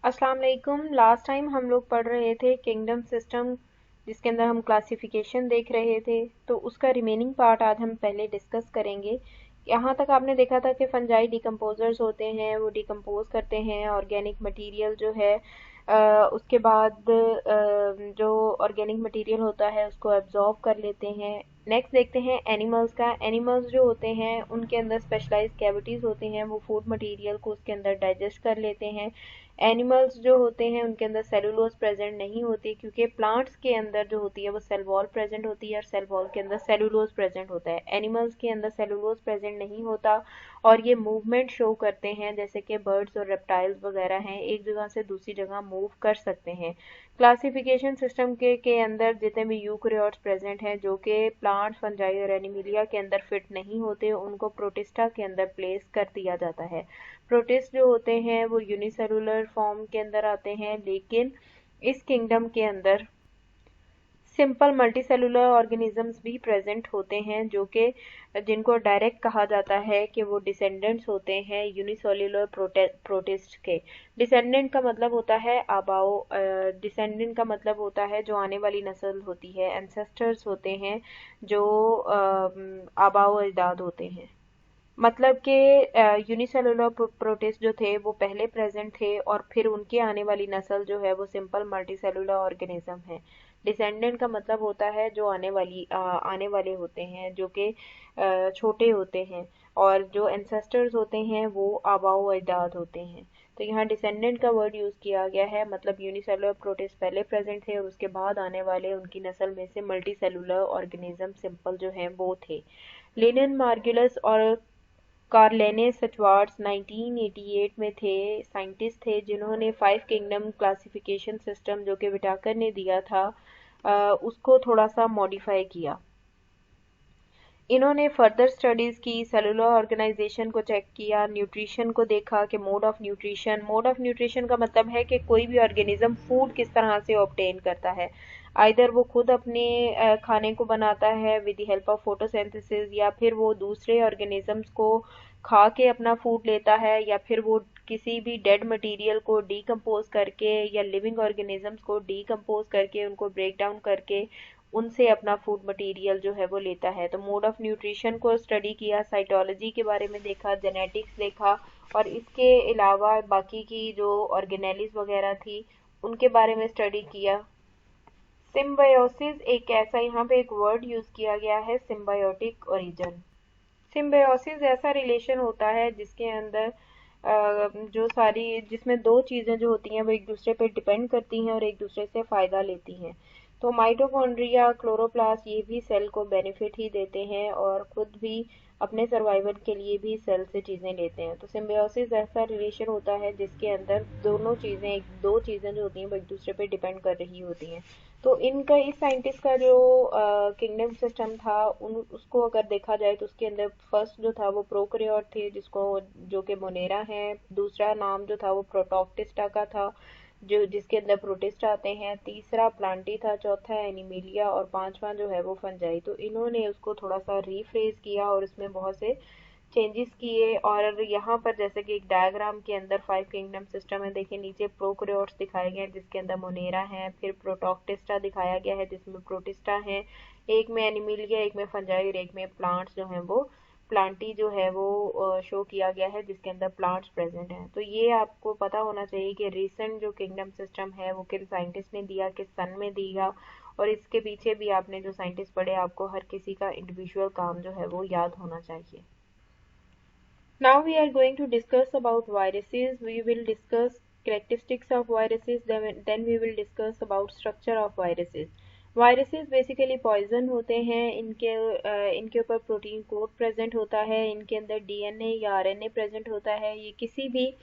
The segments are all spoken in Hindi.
अस्सलाम वालेकुम। लास्ट टाइम हम लोग पढ़ रहे थे किंगडम सिस्टम, जिसके अंदर हम क्लासिफिकेशन देख रहे थे। तो उसका रिमेनिंग पार्ट आज हम पहले डिस्कस करेंगे। यहाँ तक आपने देखा था कि फंजाई डिकम्पोजर्स होते हैं, वो डिकम्पोज करते हैं ऑर्गेनिक मटेरियल जो है। उसके बाद जो ऑर्गेनिक मटेरियल होता है उसको एब्जॉर्ब कर लेते हैं। नेक्स्ट देखते हैं एनिमल्स का। एनिमल्स जो होते हैं उनके अंदर स्पेशलाइज्ड कैविटीज़ होते हैं, वो फूड मटेरियल को उसके अंदर डाइजेस्ट कर लेते हैं। एनिमल्स जो होते हैं उनके अंदर सेलुलोज प्रेजेंट नहीं होती, क्योंकि प्लांट्स के अंदर जो होती है वो सेल वॉल प्रेजेंट होती है और सेल वॉल के अंदर सेलुलोज प्रेजेंट होता है। एनिमल्स के अंदर सेलुलोज प्रेजेंट नहीं होता और ये मूवमेंट शो करते हैं, जैसे कि बर्ड्स और रेप्टाइल्स वगैरह हैं, एक जगह से दूसरी जगह मूव कर सकते हैं। क्लासिफिकेशन सिस्टम के अंदर जितने भी यूकैरियोट्स प्रेजेंट हैं जो कि प्लांट्स, फंजाई और एनिमिलिया के अंदर फिट नहीं होते, उनको प्रोटिस्टा के अंदर प्लेस कर दिया जाता है। प्रोटिस्ट जो होते हैं वो यूनिसेलुलर फॉर्म के अंदर आते हैं, लेकिन इस किंगडम के अंदर सिंपल मल्टीसेलुलर ऑर्गेनिजम्स भी प्रेजेंट होते हैं, जो कि जिनको डायरेक्ट कहा जाता है कि वो डिसेंडेंट्स होते हैं यूनिसेलुलर प्रोटिस्ट के। डिसेंडेंट का मतलब होता है आबाओ, डिसेंडेंट का मतलब होता है जो आने वाली नस्ल होती है, एंसेस्टर्स होते हैं जो आबाओ अजदाद होते हैं। मतलब कि यूनिसेलुलर प्रोटिस्ट जो थे वो पहले प्रेजेंट थे और फिर उनके आने वाली नस्ल जो है वो सिंपल मल्टीसेलुलर ऑर्गेनिज्म है। डिसेंडेंट का मतलब होता है जो आने वाले होते हैं, जो कि छोटे होते हैं, और जो एंसेस्टर्स होते हैं वो आबाओ अजदाद होते हैं। तो यहाँ डिसेंडेंट का वर्ड यूज किया गया है, मतलब यूनिसेलुलर प्रोटिस्ट पहले प्रेजेंट थे और उसके बाद आने वाले उनकी नस्ल में से मल्टीसेलुलर ऑर्गेनिज्म सिंपल जो है वो थे। लेनिन मार्गुलस और कार्लेनेस स्चवार्ट्स 1988 में थे, साइंटिस्ट थे जिन्होंने 5 किंगडम क्लासिफिकेशन सिस्टम जो कि विटाकर ने दिया था उसको थोड़ा सा मॉडिफाई किया। इन्होंने फर्दर स्टडीज की, सेलुलर ऑर्गेनाइजेशन को चेक किया, न्यूट्रिशन को देखा कि मोड ऑफ न्यूट्रिशन का मतलब है कि कोई भी ऑर्गेनिज्म फूड किस तरह से ऑब्टेन करता है। आइदर वो खुद अपने खाने को बनाता है with the help of photosynthesis, या फिर वो दूसरे ऑर्गेनिजम्स को खा के अपना फूड लेता है, या फिर वो किसी भी डेड मटेरियल को डीकम्पोज करके या लिविंग ऑर्गेनिजम्स को डीकम्पोज करके उनको ब्रेक डाउन करके उनसे अपना फूड मटेरियल जो है वो लेता है। तो मोड ऑफ न्यूट्रिशन को स्टडी किया, साइटोलॉजी के बारे में देखा, जेनेटिक्स देखा, और इसके अलावा बाकी की जो ऑर्गेनेलिस वगैरह थी उनके बारे में स्टडी किया। सिम्बायोसिस एक ऐसा, यहाँ पे एक वर्ड यूज किया गया है, सिम्बायोटिक ओरिजिन। सिम्बायोसिस ऐसा रिलेशन होता है जिसके अंदर जो सारी जिसमें दो चीज़ें जो होती हैं वो एक दूसरे पे डिपेंड करती हैं और एक दूसरे से फ़ायदा लेती हैं। तो माइटोकॉन्ड्रिया, क्लोरोप्लास्ट ये भी सेल को बेनिफिट ही देते हैं और खुद भी अपने सर्वाइवल के लिए भी सेल से चीज़ें लेते हैं। तो सिम्बायोसिस ऐसा रिलेशन होता है जिसके अंदर दो चीज़ें जो होती हैं वो एक दूसरे पे डिपेंड कर रही होती हैं। तो इनका इस साइंटिस्ट का जो किंगडम सिस्टम था उन उसको अगर देखा जाए तो उसके अंदर फर्स्ट जो था वो प्रोकैरियोट थे, जिसको जो कि मोनेरा है। दूसरा नाम जो था वो प्रोटोक्टिस्टा का था, जो जिसके अंदर प्रोटिस्ट आते हैं। तीसरा प्लांटी था, चौथा एनिमिलिया, और पांचवा जो है वो फंजाई। तो इन्होंने उसको थोड़ा सा रीफ्रेज किया और इसमें बहुत से चेंजेस किए। और यहाँ पर जैसे कि एक डायग्राम के अंदर 5 किंगडम सिस्टम है, देखिए नीचे प्रोकैरियोट्स दिखाए गए हैं जिसके अंदर मोनेरा है, फिर प्रोटोक्टिस्टा दिखाया गया है जिसमें प्रोटिस्टा है, एक में एनिमिलिया, एक में फंजाई और एक में प्लांट्स जो हैं वो प्लांटी जो है वो शो किया गया है जिसके अंदर प्लांट्स प्रेजेंट हैं। तो ये आपको पता होना चाहिए कि रिसेंट जो किंगडम सिस्टम है वो किन साइंटिस्ट ने दिया, किस सन में दिया, और इसके पीछे भी आपने जो साइंटिस्ट पढ़े आपको हर किसी का इंडिविजुअल काम जो है वो याद होना चाहिए। Now we are going to discuss about viruses. We will discuss characteristics of viruses. Then we will discuss about structure of viruses. Viruses basically poison होते हैं। इनके ऊपर प्रोटीन कोड प्रेजेंट होता है, इनके अंदर डीएनए या आरएनए प्रेजेंट होता है। ये किसी भी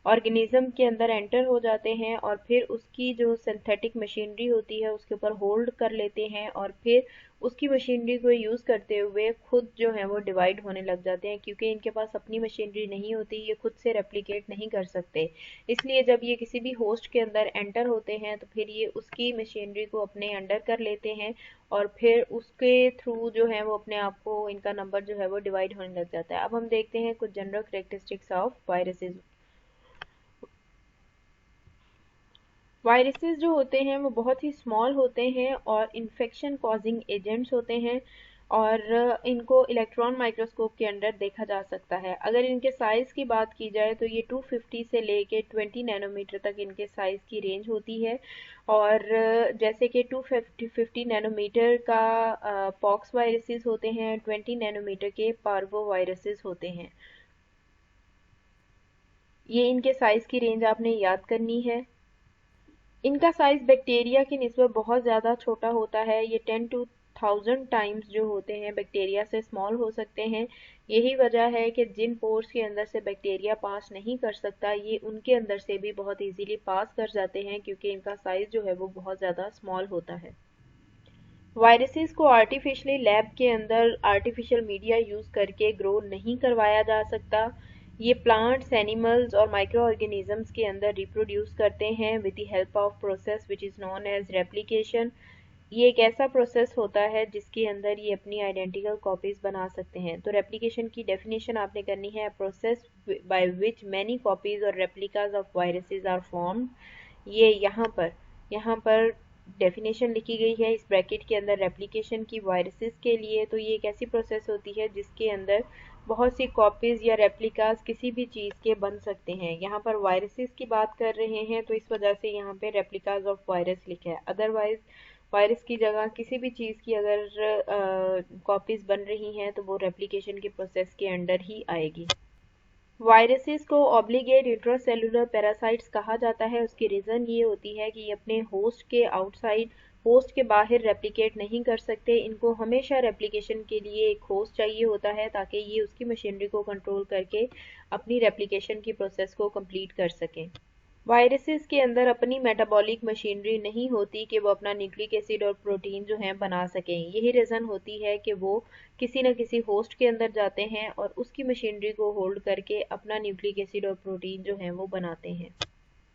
ऑर्गेनिज्म के अंदर एंटर हो जाते हैं और फिर उसकी जो सिंथेटिक मशीनरी होती है उसके ऊपर होल्ड कर लेते हैं और फिर उसकी मशीनरी को यूज़ करते हुए खुद जो है वो डिवाइड होने लग जाते हैं, क्योंकि इनके पास अपनी मशीनरी नहीं होती, ये खुद से रेप्लिकेट नहीं कर सकते। इसलिए जब ये किसी भी होस्ट के अंदर एंटर होते हैं तो फिर ये उसकी मशीनरी को अपने अंडर कर लेते हैं और फिर उसके थ्रू जो है वो अपने आप को, इनका नंबर जो है वो डिवाइड होने लग जाता है। अब हम देखते हैं कुछ general characteristics of viruses. Viruses जो होते हैं वो बहुत ही स्मॉल होते हैं और इन्फेक्शन कॉजिंग एजेंट्स होते हैं और इनको इलेक्ट्रॉन माइक्रोस्कोप के अंडर देखा जा सकता है। अगर इनके साइज़ की बात की जाए तो ये 250 से लेके 20 नैनोमीटर तक इनके साइज़ की रेंज होती है और जैसे कि 250 नैनोमीटर का पॉक्स वायरसेस होते हैं, 20 नैनोमीटर के पार्वो वायरसेस होते हैं। ये इनके साइज़ की रेंज आपने याद करनी है। इनका साइज बैक्टीरिया की निस्बत बहुत ज़्यादा छोटा होता है। ये 10 to 1000 टाइम्स जो होते हैं बैक्टीरिया से स्मॉल हो सकते हैं। यही वजह है कि जिन पोर्स के अंदर से बैक्टीरिया पास नहीं कर सकता, ये उनके अंदर से भी बहुत इजीली पास कर जाते हैं क्योंकि इनका साइज जो है वो बहुत ज़्यादा स्मॉल होता है। वायरसेस को आर्टिफिशियली लैब के अंदर आर्टिफिशियल मीडिया यूज़ करके ग्रो नहीं करवाया जा सकता। ये प्लांट्स, एनिमल्स और माइक्रो ऑर्गेनिजम्स के अंदर रिप्रोड्यूस करते हैं with the help of process which is known as replication. ये एक ऐसा प्रोसेस होता है जिसके अंदर ये अपनी आइडेंटिकल कॉपीज बना सकते हैं। तो रेप्लिकेशन की डेफिनेशन आपने करनी है, process by which many copies और replicas of viruses are formed. ये यहाँ पर डेफिनेशन लिखी गई है इस ब्रैकेट के अंदर रेप्लिकेशन की वायरसेस के लिए। तो ये एक ऐसी प्रोसेस होती है जिसके अंदर बहुत सी कॉपीज या रेप्लिकास किसी भी चीज़ के बन सकते हैं। यहाँ पर वायरसेस की बात कर रहे हैं तो इस वजह से यहाँ पे रेप्लिकास ऑफ वायरस लिखा है। अदरवाइज वायरस की जगह किसी भी चीज़ की अगर कॉपीज बन रही हैं तो वो रेप्लिकेशन की प्रोसेस के अंडर ही आएगी। वायरसेस को ऑब्लिगेट इंट्रासेलुलर पैरासाइट्स कहा जाता है। उसकी रीज़न ये होती है कि ये अपने होस्ट के आउटसाइड, होस्ट के बाहर रेप्लिकेट नहीं कर सकते। इनको हमेशा रेप्लिकेशन के लिए एक होस्ट चाहिए होता है ताकि ये उसकी मशीनरी को कंट्रोल करके अपनी रेप्लिकेशन की प्रोसेस को कंप्लीट कर सकें। वायरसेस के अंदर अपनी मेटाबॉलिक मशीनरी नहीं होती कि वो अपना न्यूक्लिक एसिड और प्रोटीन जो है बना सकें। यही रीज़न होती है कि वो किसी न किसी होस्ट के अंदर जाते हैं और उसकी मशीनरी को होल्ड करके अपना न्यूक्लिक एसिड और प्रोटीन जो है वो बनाते हैं।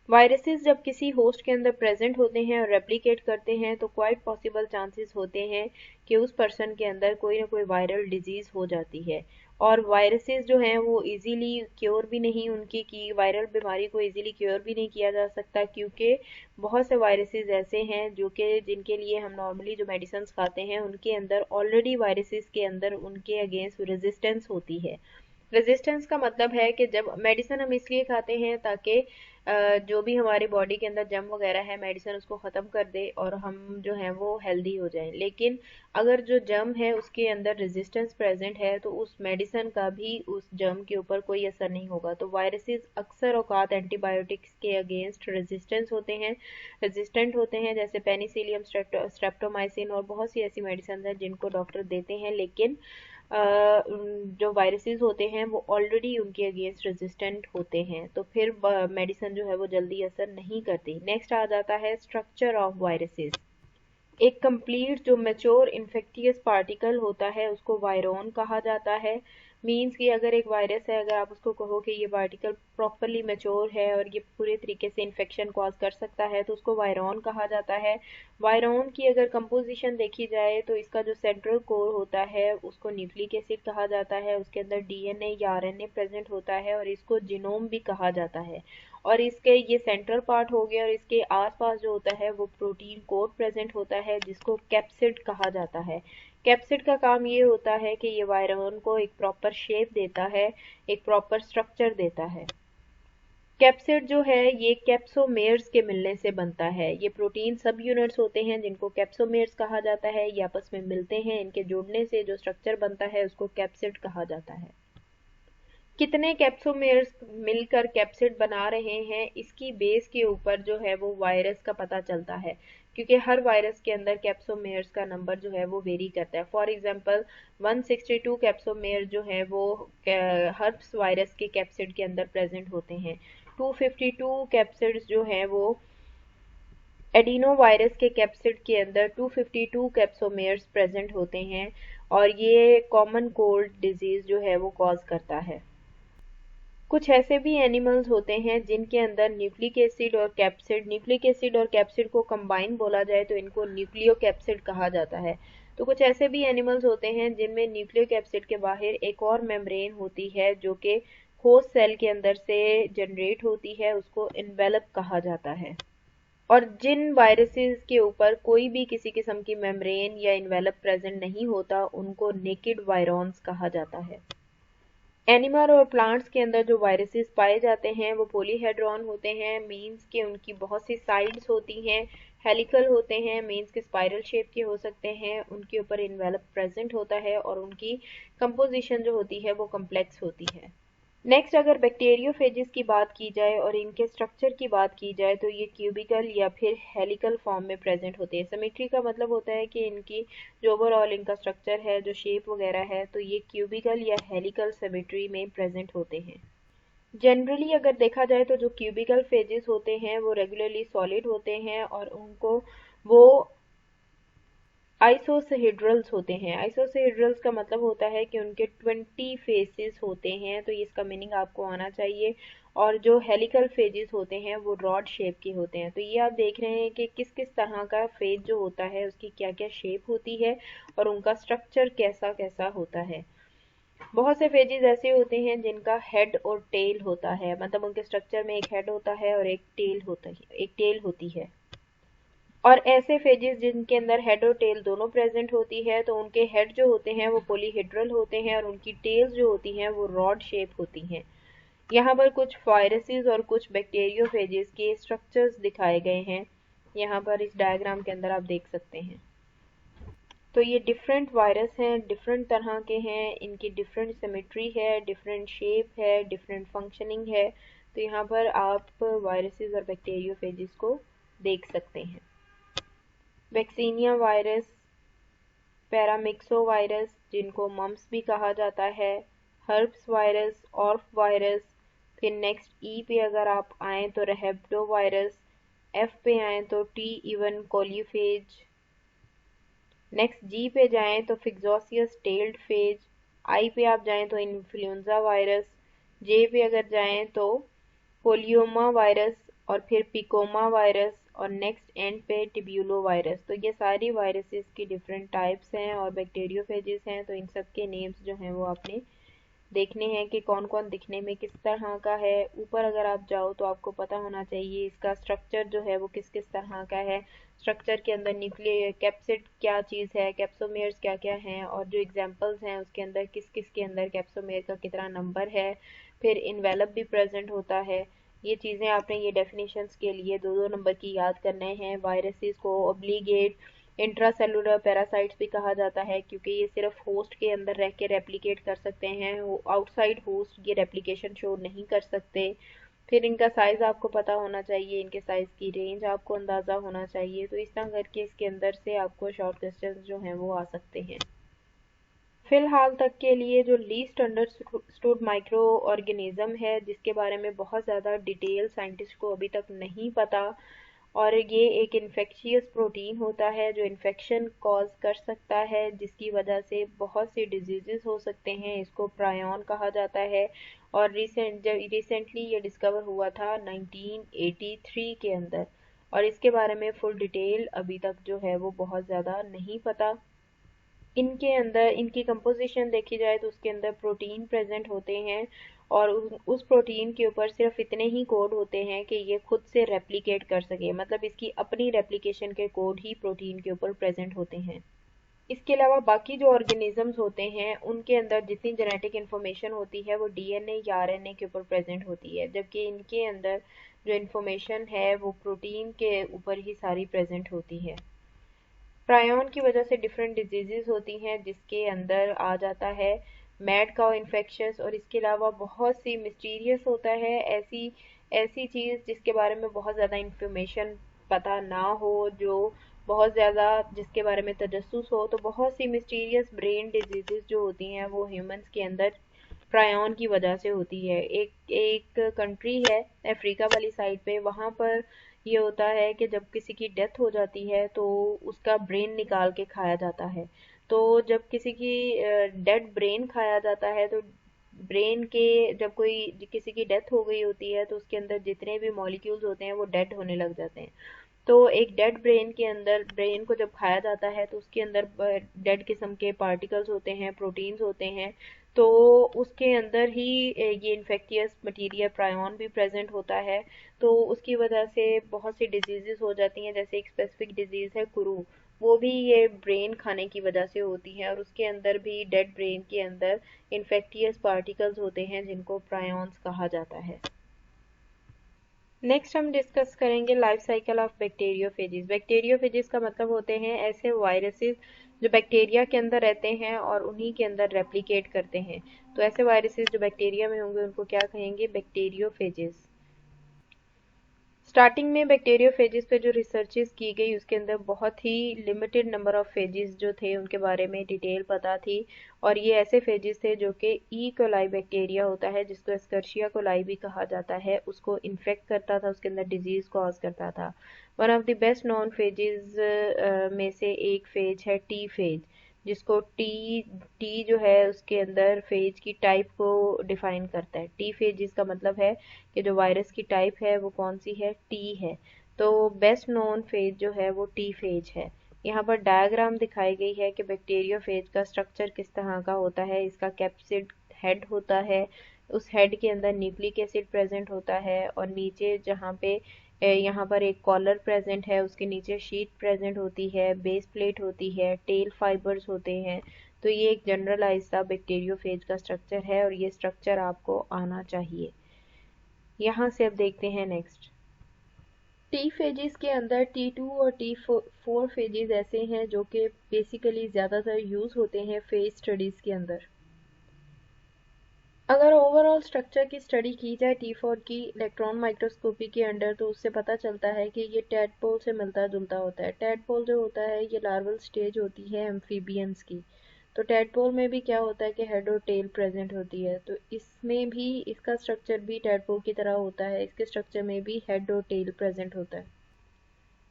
वायरसेस जब किसी होस्ट के अंदर प्रेजेंट होते हैं और रेप्लिकेट करते हैं तो क्वाइट पॉसिबल चांसेस होते हैं कि उस पर्सन के अंदर कोई ना कोई वायरल डिजीज़ हो जाती है। और वायरसेस जो हैं वो इजीली क्योर भी नहीं, उनकी की वायरल बीमारी को इजीली क्योर भी नहीं किया जा सकता क्योंकि बहुत से वायरसेस ऐसे हैं जो कि जिनके लिए हम नॉर्मली जो मेडिसिन खाते हैं उनके अंदर ऑलरेडी वायरसेस के अंदर उनके अगेंस्ट रेजिस्टेंस होती है। रेजिस्टेंस का मतलब है कि जब मेडिसिन हम इसलिए खाते हैं ताकि जो भी हमारी बॉडी के अंदर जम वगैरह है मेडिसिन उसको ख़त्म कर दे और हम जो हैं वो हेल्दी हो जाएं। लेकिन अगर जो जम है उसके अंदर रेजिस्टेंस प्रेजेंट है तो उस मेडिसिन का भी उस जम के ऊपर कोई असर नहीं होगा। तो वायरसेस अक्सर औकात एंटीबायोटिक्स के अगेंस्ट रेजिस्टेंट होते हैं जैसे पेनिसिलियम, स्ट्रेप्टोमाइसिन और बहुत सी ऐसी मेडिसिन हैं जिनको डॉक्टर देते हैं, लेकिन जो वायरसेस होते हैं वो ऑलरेडी उनके अगेंस्ट रेजिस्टेंट होते हैं तो फिर मेडिसिन जो है वो जल्दी असर नहीं करती। नेक्स्ट आ जाता है स्ट्रक्चर ऑफ वायरसेस। एक कंप्लीट जो मैच्योर इन्फेक्टियस पार्टिकल होता है उसको वायरॉन कहा जाता है। मीन्स कि अगर एक वायरस है, अगर आप उसको कहो कि ये पार्टिकल प्रॉपरली मैच्योर है और ये पूरे तरीके से इन्फेक्शन कॉज कर सकता है तो उसको वायरॉन कहा जाता है। वायरॉन की अगर कंपोजिशन देखी जाए तो इसका जो सेंट्रल कोर होता है उसको न्यूक्लिक एसिड कहा जाता है, उसके अंदर डीएनए या आरएनए प्रेजेंट होता है और इसको जीनोम भी कहा जाता है। और इसके ये सेंट्रल पार्ट हो गया और इसके आसपास जो होता है वो प्रोटीन कोड प्रेजेंट होता है जिसको कैप्सिड कहा जाता है। कैप्सिड का काम ये होता है कि ये वायरॉन को एक प्रॉपर शेप देता है, एक प्रॉपर स्ट्रक्चर देता है। कैप्सिड जो है ये कैप्सोमेर्स के मिलने से बनता है। ये प्रोटीन सब यूनिट्स होते हैं जिनको कैप्सोमेर्स कहा जाता है, ये आपस में मिलते हैं, इनके जुड़ने से जो स्ट्रक्चर बनता है उसको कैप्सिड कहा जाता है। कितने कैप्सोमेर्स मिलकर कैप्सिड बना रहे हैं इसकी बेस के ऊपर जो है वो वायरस का पता चलता है क्योंकि हर वायरस के अंदर कैप्सोमेर्स का नंबर जो है वो वेरी करता है। फॉर एग्जांपल 162 कैप्सोमेर जो है वो हर्प्स वायरस के कैप्सिड के अंदर प्रेजेंट होते हैं। 252 कैप्सिड्स जो हैं वो एडिनो वायरस के कैप्सिड के अंदर 252 कैप्सोमेर्स प्रेजेंट होते हैं और ये कॉमन कोल्ड डिजीज जो है वो कॉज करता है। कुछ ऐसे भी एनिमल्स होते हैं जिनके अंदर न्यूक्लिक एसिड और कैप्सिड को कंबाइन बोला जाए तो इनको न्यूक्लियो कैप्सिड कहा जाता है। तो कुछ ऐसे भी एनिमल्स होते हैं जिनमें न्यूक्लियो कैप्सिड के बाहर एक और मेम्ब्रेन होती है जो कि होस्ट सेल के अंदर से जनरेट होती है, उसको एनवेलप कहा जाता है। और जिन वायरसेस के ऊपर कोई भी किसी किस्म की मेम्ब्रेन या इन्वेलप प्रेजेंट नहीं होता उनको नेकेड वायरॉन्स कहा जाता है। एनिमल और प्लांट्स के अंदर जो वायरसेस पाए जाते हैं वो पॉलीहेड्रॉन होते हैं, मीन्स के उनकी बहुत सी साइड्स होती हैं, हेलिकल होते हैं, मीन्स के स्पाइरल शेप के हो सकते हैं, उनके ऊपर इन्वेलप प्रेजेंट होता है और उनकी कंपोजिशन जो होती है वो कम्प्लेक्स होती है। नेक्स्ट अगर बैक्टीरियोफेजिस की बात की जाए और इनके स्ट्रक्चर की बात की जाए तो ये क्यूबिकल या फिर हेलिकल फॉर्म में प्रेजेंट होते हैं। सिमेट्री का मतलब होता है कि इनकी जो ओवरऑल इनका स्ट्रक्चर है, जो शेप वगैरह है, तो ये क्यूबिकल या हेलिकल सिमेट्री में प्रेजेंट होते हैं। जनरली अगर देखा जाए तो जो क्यूबिकल फेजेस होते हैं वो रेगुलरली सॉलिड होते हैं और उनको वो आइसोहेड्रल्स होते हैं। आइसोहेड्रल्स का मतलब होता है कि उनके 20 फेसेस होते हैं, तो इसका मीनिंग आपको आना चाहिए। और जो हेलिकल फेजेस होते हैं वो रॉड शेप के होते हैं। तो ये आप देख रहे हैं कि किस किस तरह का फेज जो होता है उसकी क्या क्या शेप होती है और उनका स्ट्रक्चर कैसा कैसा होता है। बहुत से फेजेस ऐसे होते हैं जिनका हेड और टेल होता है, मतलब उनके स्ट्रक्चर में एक हेड होता है और एक टेल होती है। और ऐसे फेजेस जिनके अंदर हेड और टेल दोनों प्रेजेंट होती है तो उनके हेड जो होते हैं वो पॉलीहेड्रल होते हैं और उनकी टेल्स जो होती हैं वो रॉड शेप होती हैं। यहाँ पर कुछ वायरसेस और कुछ बैक्टीरियोफेजेस के स्ट्रक्चर्स दिखाए गए हैं, यहाँ पर इस डायग्राम के अंदर आप देख सकते हैं। तो ये डिफरेंट वायरस हैं, डिफरेंट तरह के हैं, इनकी डिफरेंट सिमेट्री है, डिफरेंट शेप है, डिफरेंट फंक्शनिंग है। तो यहाँ पर आप वायरसेस और बैक्टीरियोफेजेस को देख सकते हैं। वैक्सीनिया वायरस, पैरामिक्सो वायरस जिनको मम्स भी कहा जाता है, हर्प्स वायरस, ऑर्फ वायरस, फिर नेक्स्ट ई पे अगर आप आएँ तो रेहेब्डो वायरस, एफ पे आएँ तो टी इवन कोलीफेज, नेक्स्ट जी पे जाएँ तो फिक्जोसियस टेल्ड फेज, आई पे आप जाएँ तो इन्फ्लुएंजा वायरस, जे पे अगर जाएँ तो पोलियोमा वायरस और फिर पिकोमा वायरस और नेक्स्ट एंड पे टिब्यूलो वायरस। तो ये सारी वायरसेस की डिफरेंट टाइप्स हैं और बैक्टीरियोफेजेस हैं। तो इन सब के नेम्स जो हैं वो आपने देखने हैं कि कौन कौन दिखने में किस तरह का है। ऊपर अगर आप जाओ तो आपको पता होना चाहिए इसका स्ट्रक्चर जो है वो किस किस तरह का है। स्ट्रक्चर के अंदर न्यूक्लियर कैप्सिड क्या चीज़ है, कैप्सोमेयर्स क्या क्या हैं और जो एग्जांपल्स हैं उसके अंदर किस किस के अंदर कैप्सोमेयर का कितना नंबर है, फिर इन्वेलप भी प्रेजेंट होता है। ये चीज़ें आपने ये डेफिनेशंस के लिए दो दो नंबर की याद करने हैं। वायरसेस को ऑब्लिगेट इंट्रासेलुलर पैरासाइट्स भी कहा जाता है क्योंकि ये सिर्फ होस्ट के अंदर रह के रेप्लिकेट कर सकते हैं, आउटसाइड होस्ट ये रेप्लिकेशन शो नहीं कर सकते। फिर इनका साइज़ आपको पता होना चाहिए, इनके साइज़ की रेंज आपको अंदाज़ा होना चाहिए। तो इस तरह करके इसके अंदर से आपको शॉर्ट क्वेश्चंस जो हैं वो आ सकते हैं। फिलहाल तक के लिए जो लीस्ट अंडरस्टूड माइक्रो ऑर्गेनिज्म है जिसके बारे में बहुत ज़्यादा डिटेल साइंटिस्ट को अभी तक नहीं पता, और ये एक इन्फेक्शियस प्रोटीन होता है जो इन्फेक्शन कॉज कर सकता है जिसकी वजह से बहुत सी डिजीजेस हो सकते हैं। इसको प्रायन कहा जाता है और रिसेंटली ये डिस्कवर हुआ था 1983 के अंदर, और इसके बारे में फुल डिटेल अभी तक जो है वो बहुत ज़्यादा नहीं पता। इनके अंदर इनकी कंपोजिशन देखी जाए तो उसके अंदर प्रोटीन प्रेजेंट होते हैं और उस प्रोटीन के ऊपर सिर्फ इतने ही कोड होते हैं कि ये खुद से रेप्लिकेट कर सके, मतलब इसकी अपनी रेप्लिकेशन के कोड ही प्रोटीन के ऊपर प्रेजेंट होते हैं। इसके अलावा बाकी जो ऑर्गेनिजम्स होते हैं उनके अंदर जितनी जेनेटिक इन्फॉर्मेशन होती है वो डीएनए या आरएनए के ऊपर प्रेजेंट होती है, जबकि इनके अंदर जो इन्फॉर्मेशन है वो प्रोटीन के ऊपर ही सारी प्रेजेंट होती है। प्रायन की वजह से डिफरेंट डिजीजेस होती हैं जिसके अंदर आ जाता है मैड काउ इन्फेक्शंस, और इसके अलावा बहुत सी मिस्टीरियस होता है ऐसी ऐसी चीज़ जिसके बारे में बहुत ज़्यादा इंफॉर्मेशन पता ना हो, जो बहुत ज़्यादा जिसके बारे में तजस्सुस हो। तो बहुत सी मिस्टीरियस ब्रेन डिजीजेस जो होती हैं वो ह्यूमंस के अंदर प्रायन की वजह से होती है। एक एक कंट्री है अफ्रीका वाली साइड पे, वहाँ पर ये होता है कि जब किसी की डेथ हो जाती है तो उसका ब्रेन निकाल के खाया जाता है। तो जब किसी की डेड ब्रेन खाया जाता है तो ब्रेन के जब कोई किसी की डेथ हो गई होती है तो उसके अंदर जितने भी मॉलिक्यूल्स होते हैं वो डेड होने लग जाते हैं। तो एक डेड ब्रेन के अंदर ब्रेन को जब खाया जाता है तो उसके अंदर डेड किस्म के पार्टिकल्स होते हैं, प्रोटीन्स होते हैं। तो उसके अंदर ही ये इन्फेक्टियस मटीरियल प्रायोन भी प्रेजेंट होता है। तो उसकी वजह से बहुत सी डिजीजेस हो जाती हैं, जैसे एक स्पेसिफिक डिजीज़ है कुरू, वो भी ये ब्रेन खाने की वजह से होती है, और उसके अंदर भी डेड ब्रेन के अंदर इन्फेक्टियस पार्टिकल्स होते हैं जिनको प्रायोन्स कहा जाता है। नेक्स्ट हम डिस्कस करेंगे life cycle of bacteriophages. Bacteriophages का मतलब होते हैं ऐसे वायरसेस जो बैक्टीरिया के अंदर रहते हैं और उन्हीं के अंदर रेप्लिकेट करते हैं। तो ऐसे वायरसेस जो बैक्टीरिया में होंगे उनको क्या कहेंगे? बैक्टीरियोफेजिस। स्टार्टिंग में बैक्टीरियोफेजिस पे जो रिसर्चेस की गई उसके अंदर बहुत ही लिमिटेड नंबर ऑफ फेजिस जो थे उनके बारे में डिटेल पता थी, और ये ऐसे फेजिस थे जो कि ई कोलाई बैक्टीरिया होता है जिसको एस्कर्शिया कोलाई भी कहा जाता है, उसको इन्फेक्ट करता था, उसके अंदर डिजीज कॉज करता था। One of the best non phases में से एक फेज है टी फेज, जिसको टी जो है उसके अंदर फेज की टाइप को डिफाइन करता है। टी फेज जिसका मतलब है कि जो वायरस की टाइप है वो कौन सी है? टी है। तो बेस्ट नोन फेज जो है वो टी फेज है। यहाँ पर डायग्राम दिखाई गई है कि बैक्टीरियोफेज का स्ट्रक्चर किस तरह का होता है। इसका कैप्सिड हेड होता है, उस हेड के अंदर न्यूक्लिक एसिड प्रेजेंट होता है, और नीचे जहाँ पे यहाँ पर एक कॉलर प्रेजेंट है, उसके नीचे शीट प्रेजेंट होती है, बेस प्लेट होती है, टेल फाइबर्स होते हैं। तो ये एक जनरलाइज सा बैक्टीरियोफेज का स्ट्रक्चर है, और ये स्ट्रक्चर आपको आना चाहिए। यहाँ से अब देखते हैं नेक्स्ट। टी फेजेस के अंदर T2 और T4 फेजेस ऐसे हैं जो कि बेसिकली ज़्यादातर यूज़ होते हैं फेज स्टडीज़ के अंदर। अगर ओवरऑल स्ट्रक्चर की स्टडी की जाए T4 की इलेक्ट्रॉन माइक्रोस्कोपी के अंडर, तो उससे पता चलता है कि ये टैडपोल से मिलता जुलता होता है। टैडपोल जो होता है ये लार्वल स्टेज होती है एम्फीबियंस की। तो टैडपोल में भी क्या होता है कि हेड और टेल प्रेजेंट होती है, तो इसमें भी इसका स्ट्रक्चर भी टैडपोल की तरह होता है। इसके स्ट्रक्चर में भी हेड और टेल प्रेजेंट होता है।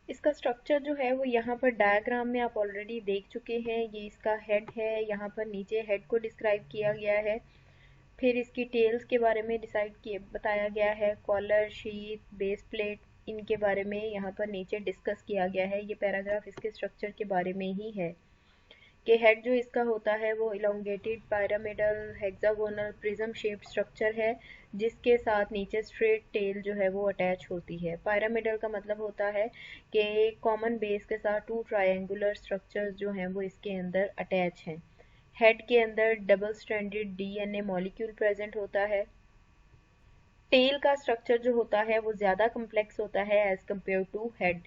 इसका स्ट्रक्चर जो है वो यहाँ पर डायग्राम में आप ऑलरेडी देख चुके हैं। ये इसका हेड है, यहाँ पर नीचे हेड को डिस्क्राइब किया गया है, फिर इसकी टेल्स के बारे में बताया गया है, कॉलर, शीट, बेस प्लेट, इनके बारे में यहाँ पर नीचे डिस्कस किया गया है। ये पैराग्राफ इसके स्ट्रक्चर के बारे में ही है कि हेड जो इसका होता है वो elongated pyramidal hexagonal prism shaped structure है, जिसके साथ नीचे स्ट्रेट टेल जो है वो अटैच होती है। पिरामिडल का मतलब होता है कि कॉमन बेस के साथ टू ट्रायंगुलर स्ट्रक्चर्स जो हैं वो इसके अंदर अटैच हैं। हेड के अंदर double stranded DNA molecule present होता है। टेल का स्ट्रक्चर जो होता है वो ज़्यादा कम्प्लेक्स होता है as compare to head.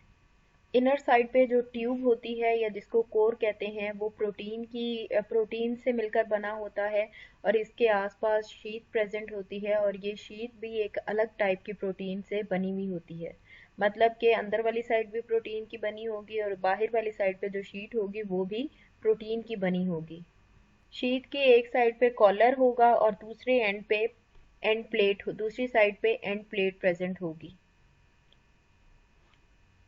Inner side पे जो ट्यूब होती है या जिसको कोर कहते हैं वो प्रोटीन से मिलकर बना होता है, और इसके आसपास शीट प्रेजेंट होती है, और ये शीट भी एक अलग टाइप की प्रोटीन से बनी हुई होती है। मतलब कि अंदर वाली साइड भी प्रोटीन की बनी होगी और बाहर वाली साइड पे जो शीट होगी वो भी प्रोटीन की बनी होगी। शीट की एक साइड पे कॉलर होगा और दूसरे एंड पे दूसरी साइड पे एंड प्लेट प्रेजेंट होगी।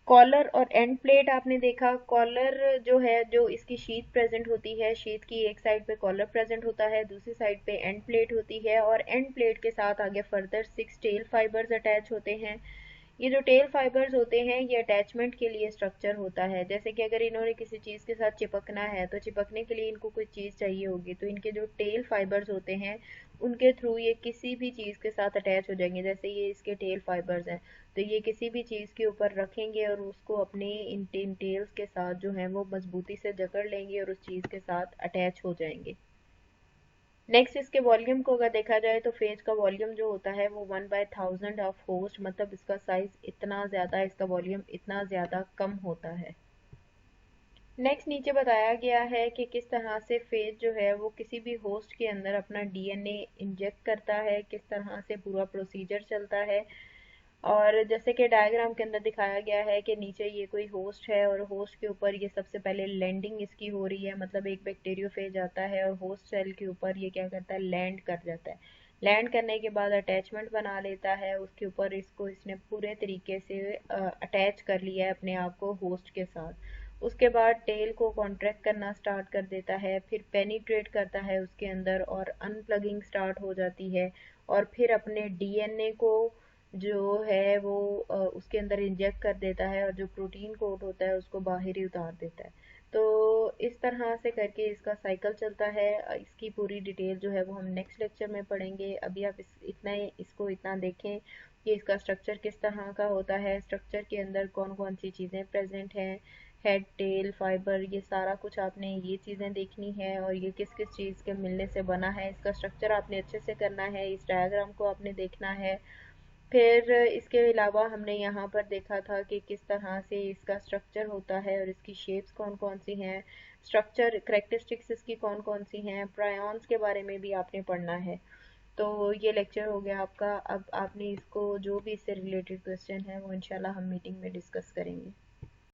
कॉलर और एंड प्लेट आपने देखा, कॉलर जो है जो इसकी शीट प्रेजेंट होती है, शीट की एक साइड पे कॉलर प्रेजेंट होता है, दूसरी साइड पे एंड प्लेट होती है, और एंड प्लेट के साथ आगे फर्दर 6 टेल फाइबर्स अटैच होते हैं। ये जो टेल फाइबर्स होते हैं ये अटैचमेंट के लिए स्ट्रक्चर होता है। जैसे कि अगर इन्होंने किसी चीज़ के साथ चिपकना है तो चिपकने के लिए इनको कोई चीज़ चाहिए होगी, तो इनके जो टेल फाइबर्स होते हैं उनके थ्रू ये किसी भी चीज़ के साथ अटैच हो जाएंगे। जैसे ये इसके टेल फाइबर्स हैं, तो ये किसी भी चीज़ के ऊपर रखेंगे और उसको अपने इन टेल्स के साथ जो है वो मजबूती से जकड़ लेंगे और उस चीज़ के साथ अटैच हो जाएंगे। नेक्स्ट इसके वॉल्यूम को अगर देखा जाए तो फेज का वॉल्यूम जो होता है वो 1/1000 ऑफ होस्ट, मतलब इसका साइज इतना ज़्यादा, इसका वॉल्यूम इतना ज़्यादा कम होता है। नेक्स्ट नीचे बताया गया है कि किस तरह से फेज जो है वो किसी भी होस्ट के अंदर अपना डीएनए इंजेक्ट करता है, किस तरह से पूरा प्रोसीजर चलता है। और जैसे कि डायग्राम के अंदर दिखाया गया है कि नीचे ये कोई होस्ट है और होस्ट के ऊपर ये सबसे पहले लैंडिंग इसकी हो रही है, मतलब एक बैक्टीरियोफेज आता है और होस्ट सेल के ऊपर ये क्या करता है? लैंड कर जाता है। लैंड करने के बाद अटैचमेंट बना लेता है, उसके ऊपर इसने पूरे तरीके से अटैच कर लिया है अपने आप को होस्ट के साथ। उसके बाद टेल को कॉन्ट्रैक्ट करना स्टार्ट कर देता है, फिर पेनिट्रेट करता है उसके अंदर और अनप्लगिंग स्टार्ट हो जाती है, और फिर अपने डीएनए को जो है वो उसके अंदर इंजेक्ट कर देता है, और जो प्रोटीन कोट होता है उसको बाहर ही उतार देता है। तो इस तरह से करके इसका साइकिल चलता है। इसकी पूरी डिटेल जो है वो हम नेक्स्ट लेक्चर में पढ़ेंगे। अभी आप इसको इतना देखें कि इसका स्ट्रक्चर किस तरह का होता है, स्ट्रक्चर के अंदर कौन कौन सी चीज़ें प्रेजेंट हैं, हेड, टेल, फाइबर, ये सारा कुछ आपने ये चीज़ें देखनी है, और ये किस किस चीज़ के मिलने से बना है, इसका स्ट्रक्चर आपने अच्छे से करना है, इस डायग्राम को आपने देखना है। फिर इसके अलावा हमने यहाँ पर देखा था कि किस तरह से इसका स्ट्रक्चर होता है और इसकी शेप्स कौन कौन सी हैं, स्ट्रक्चर करेक्टरिस्टिक्स इसकी कौन कौन सी हैं, प्रायॉन्स के बारे में भी आपने पढ़ना है। तो ये लेक्चर हो गया आपका। अब आपने इसको जो भी इससे रिलेटेड क्वेश्चन है वो इंशाल्लाह हम मीटिंग में डिस्कस करेंगे।